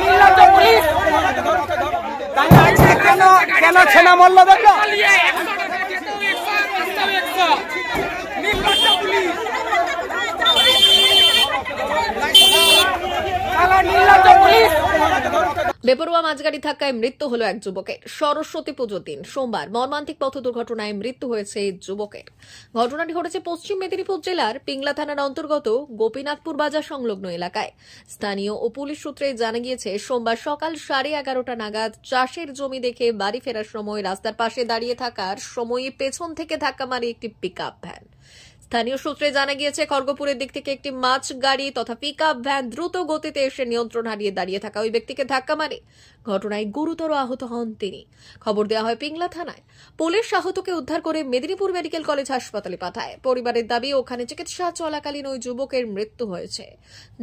নির্লজ্জ পুলিশ কেন ছেনা মল্ল দেখলো নির্লজ্জ পুলিশ নির্লজ্জ পুলিশ। বেপরোয়া মাঝগাড়ি ধাক্কায় মৃত্যু হলো এক যুবকের। সরস্বতী পুজোর দিন সোমবার মর্মান্তিক পথ দুর্ঘটনায় মৃত্যু হয়েছে এই যুবকের। ঘটনাটি ঘটেছে পশ্চিম মেদিনীপুর জেলার পিংলা থানার অন্তর্গত গোপীনাথপুর বাজার সংলগ্ন এলাকায়। স্থানীয় ও পুলিশ সূত্রে জানা গিয়েছে, সোমবার সকাল 11:30 নাগাদ চাষের জমি দেখে বাড়ি ফেরার সময় রাস্তার পাশে দাঁড়িয়ে থাকার সময় পেছন থেকে ধাক্কা মারে একটি পিকআপ ভ্যান। স্থানীয় সূত্রে জানা গিয়েছে, খড়গপুরের দিক থেকে একটি মাছ গাড়ি তথা পিকআপ ভ্যান দ্রুত গতিতে এসে নিয়ন্ত্রণ হারিয়ে দাঁড়িয়ে থাকা ওই ব্যক্তিকে ধাক্কা মারে। ঘটনায় গুরুতর আহত হন তিনি। খবর দেওয়া হয় পিংলা থানায়। পুলিশ আহতকে উদ্ধার করে মেদিনীপুর মেডিকেল কলেজ হাসপাতালে পাঠায়। পরিবারের দাবি, ওখানে চিকিৎসা চলাকালীন ওই যুবকের মৃত্যু হয়েছে।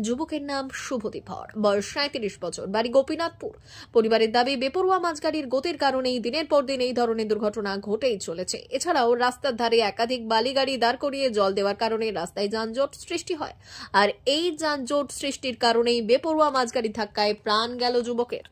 যুবকের নাম শুভদীপ হর, বয়স 37 বছর, বাড়ি গোপীনাথপুর। পরিবারের দাবি, বেপরোয়া মাঝগাড়ির গতির কারণেই দিনের পর দিন এই ধরনের দুর্ঘটনা ঘটেই চলেছে। এছাড়াও রাস্তার ধারে একাধিক বালি গাড়ি দাঁড় করিয়ে জল দেওয়ার কারণে রাস্তায় যানজট সৃষ্টি হয়। আর এই যানজট সৃষ্টির কারণেই বেপরোয়া মাঝগাড়ির ধাক্কায় প্রাণ গেল যুবকের।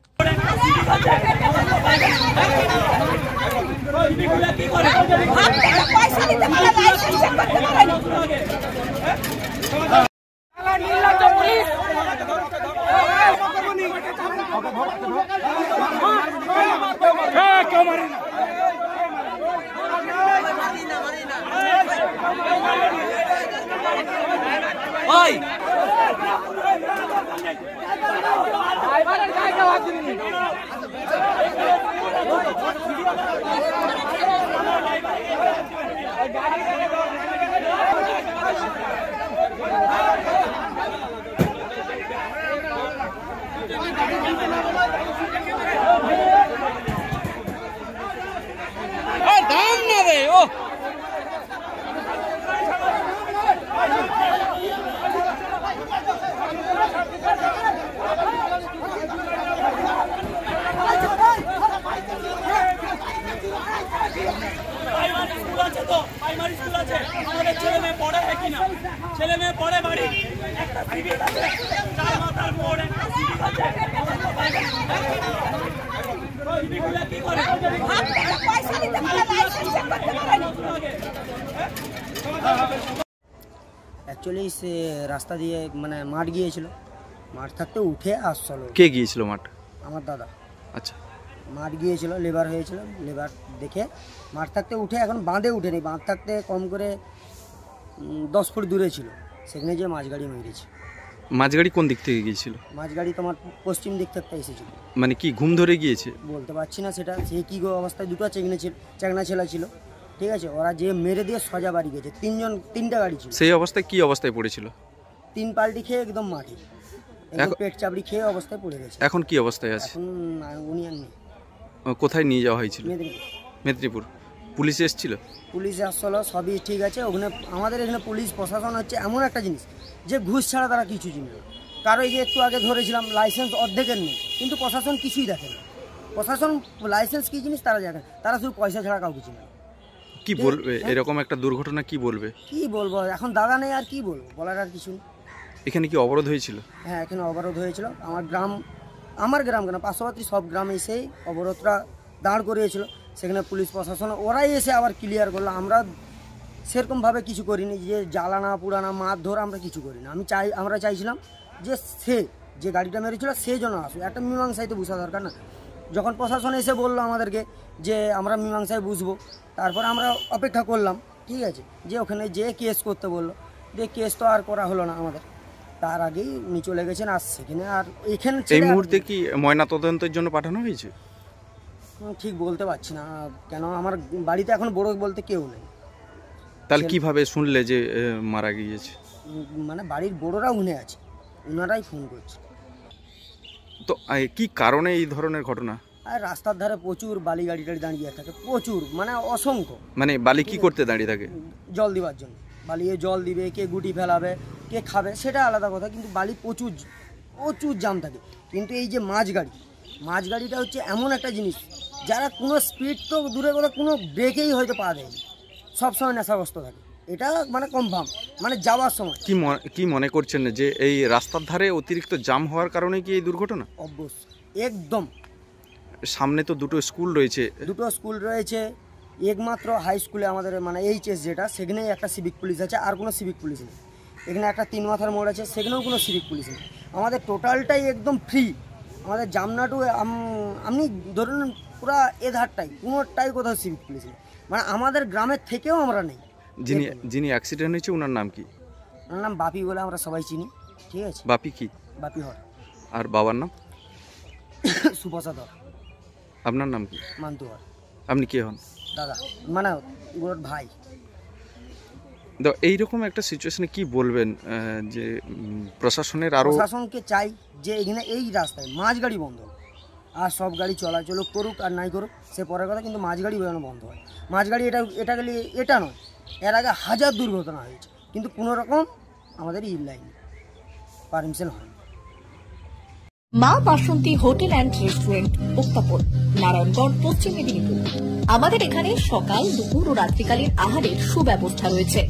ছেলে মেয়ে পড়ে বাড়ি একটা সিভিল আছে, চার মাথার মোড় একটা সিভিল আছে। কি করে পয়সা দিতে পারে, লাইসেন্স চেক করতে পারে। অ্যাকচুয়ালি সে রাস্তা দিয়ে মানে মাঠ গিয়েছিল, মাঠ থাকতে উঠে আসছিল। কে গিয়েছিল মাঠ? আমার দাদা। আচ্ছা, মাঠ গিয়েছিল, লেবার হয়েছিল, লেবার দেখে মাঠ থাকতে উঠে, এখন বাঁধে উঠেনি, বাঁধ থাকতে কম করে 10 ফুট দূরে ছিল, সেখানে যে মাছগাড়ি মেরেছে। মাছগাড়ি কোন দিক থেকে গিয়েছিল? মাছগাড়ি তোমার পশ্চিম দিক থেকে এসেছিল। মানে কি ঘুম ধরে গিয়েছে? বলতে পারছি না সেটা, সে কী অবস্থায়, দুটো চেংনা ছেলা ছিল, ঠিক আছে, ওরা যে মেরে দিয়ে সোজা বাড়ি গেছে। তিনটা গাড়ি ছিল। সেই অবস্থায় কি অবস্থায় পড়েছিল? 3 পাল্টি খেয়ে একদম মাঠে, পেট চাপড়ি খেয়ে অবস্থায় পড়ে গেছে। এখন কি অবস্থায় আছে? এখন উনি আর নেই। কোথায় নিয়ে যাওয়া হয়েছিল? মেদিনীপুর। পুলিশ এসেছিল? পুলিশ আসছিল, সবই ঠিক আছে। ওখানে আমাদের এখানে পুলিশ প্রশাসন হচ্ছে এমন একটা জিনিস যে ঘুষ ছাড়া তারা কিছু চিনবে না। কারো এই যে একটু আগে ধরেছিলাম, লাইসেন্স অর্ধেকের নেই, কিন্তু প্রশাসন কিছুই দেখে না। প্রশাসন লাইসেন্স কি জিনিস তারা দেখে, তারা শুধু পয়সা ছাড়া কাউকে চিনে না। কি বলবে এরকম একটা দুর্ঘটনা? কি বলবে? কি বলবো, এখন দাদা নেই, আর কি বলবো, বলার আর কিছু নেই। এখানে কি অবরোধ হয়েছিল? হ্যাঁ, এখানে অবরোধ হয়েছিল। আমার গ্রাম কেন, পার্শ্ববর্তী সব গ্রামে এসেই অবরোধটা দাঁড় করিয়েছিল। সেখানে পুলিশ প্রশাসন ওরাই এসে আবার ক্লিয়ার করলো। আমরা সেরকমভাবে কিছু করিনি, যে জ্বালানা পুরানা মারধর আমরা কিছু করিনি। আমরা চাইছিলাম যে সে যে গাড়িটা মেরেছিল সে যেন আসুক, একটা মীমাংসায় তো বসা দরকার না। যখন প্রশাসন এসে বললো আমাদেরকে যে আমরা মীমাংসায় বুঝবো, তারপর আমরা অপেক্ষা করলাম, ঠিক আছে, যে ওখানে যে কেস করতে বললো, যে কেস তো আর করা হলো না আমাদের। তার আগেই উনি চলে গেছেন। আর সেখানে আর এখানে এই মুহূর্তে কি ময়নাতদন্তের জন্য পাঠানো হয়েছে? ঠিক বলতে পারছি না, কেন আমার বাড়িতে এখন বড় বলতে কেউ নেই। তাহলে কিভাবে শুনলে যে মারা গিয়েছে? মানে বাড়ির বড়রা উনি আছে, ওনারাই ফোন করছে। তো কি কারণে এই ধরনের ঘটনা? আর রাস্তার ধারে প্রচুর বালি গাড়ি টাড়ি দাঁড়িয়ে থাকে, প্রচুর, মানে অসংখ্য। মানে বালি কি করতে দাঁড়িয়ে থাকে? জল দেওয়ার জন্য। বালিয়ে জল দিবে, কে গুটি ফেলাবে, কে খাবে, সেটা আলাদা কথা, কিন্তু বালি প্রচুর জাম থাকে। কিন্তু এই যে মাছগাড়িটা হচ্ছে এমন একটা জিনিস, যারা কোনো স্পিড তো দূরে কথা, কোনো ব্রেকেই হয়তো পা দেয়নি, সবসময় নেশাগ্রস্ত থাকে। এটা মানে কনফার্ম, মানে যাওয়ার সময়। কি মনে করছেন যে এই রাস্তার ধারে অতিরিক্ত জাম হওয়ার কারণে কি এই দুর্ঘটনা? অবশ্যই, একদম। সামনে তো দুটো স্কুল রয়েছে। দুটো স্কুল রয়েছে, একমাত্র হাই স্কুলে আমাদের মানে এইচএস যেটা, সেখানেই একটা সিভিক পুলিশ আছে, আর কোনো সিভিক পুলিশ নেই। এখানে একটা 3 মাথার মোড় আছে, সেখানেও কোনো সিভিক পুলিশ নেই। আমাদের টোটালটাই একদম ফ্রি। আমাদের জামনাটু আপনি ধরুন পুরো এধারটাই কোনোটাই কোথাও সিভিক পুলিশ নেই, মানে আমাদের গ্রামের থেকেও আমরা নেই। যিনি অ্যাক্সিডেন্ট হয়েছে ওনার নাম কি? ওনার নাম বাপি বলে আমরা সবাই চিনি, ঠিক আছে? বাপি কি? বাপি হর। আর বাবার নাম? সুপ্রসাদ হর। আপনার নাম কি? মান্তু হর। আপনি কে হন? দাদা, মানে ওর ভাই। তো এইরকম একটা সিচুয়েশনে কি বলবেন যে প্রশাসনের আরো? প্রশাসনকে চাই যে এখানে এই রাস্তায় মাঝ গাড়ি বন্ধ হোক, আর সব গাড়ি চলাচল করুক আর নাই করুক সে পরের কথা, কিন্তু মাঝ গাড়ি বেরোনো বন্ধ হয়। মাঝ গাড়ি এটা গেলে এটা নয়, এর আগে 1000 দুর্ঘটনা হয়েছে, কিন্তু কোনো রকম আমাদের ই লাইন পারমিশন হয়। মা বাসন্তী হোটেল অ্যান্ড রেস্টুরেন্ট, উত্তাপন, নারায়ণগঞ্জ, পশ্চিম মেদিনীপুর। আমাদের এখানে সকাল, দুপুর ও রাত্রিকালীন আহারের সুব্যবস্থা রয়েছে।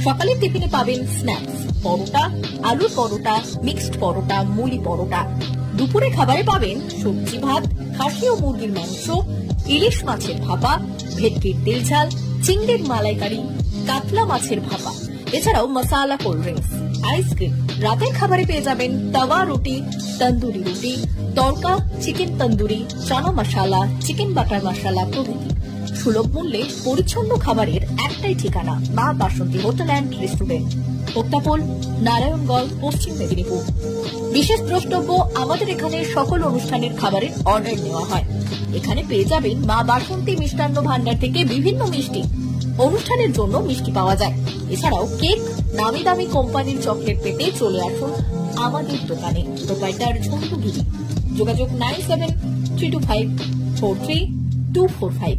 সকালের টিফিনে পাবেন স্ন্যাক্স, পরোটা, আলুর পরোটা, মিক্সড পরোটা, মুলি পরোটা। দুপুরে খাবারে পাবেন সবজি ভাত, খাসি ও মুরগির মাংস, ইলিশ মাছের ভাপা, ভেটকির তেল ঝাল, চিংড়ির মালাইকারি, কাতলা মাছের ভাপা, এছাড়াও মশালা কোল্ড ড্রিঙ্কস, আইসক্রিম। রাতের খাবারে পেয়ে যাবেন তাওয়া রুটি, তন্দুরি রুটি, তড়কা, চিকেন তন্দুরি, চানা মশালা, চিকেন বাটার মশালা প্রভৃতি। সুলভ মূল্যে পরিচ্ছন্ন খাবারের একটাই ঠিকানা, মা বাসন্তী হোটেল অ্যান্ড রেস্টুরেন্ট, উত্তাপন, নারায়ণগঞ্জ, পশ্চিম মেদিনীপুর। বিশেষ দ্রষ্টব্য, আমাদের এখানে সকল অনুষ্ঠানের খাবারের অর্ডার নেওয়া হয়। এখানে পেয়ে যাবেন মা বাসন্তী মিষ্টান্ন ভান্ডার থেকে বিভিন্ন মিষ্টি। অনুষ্ঠানের জন্য মিষ্টি পাওয়া যায়। এছাড়াও কেক, নামি দামি কোম্পানির চকলেট পেতে চলে আসুন আমাদের দোকানে। প্রোপাইটার ঝন্টু গিরি। যোগাযোগ 9732543245।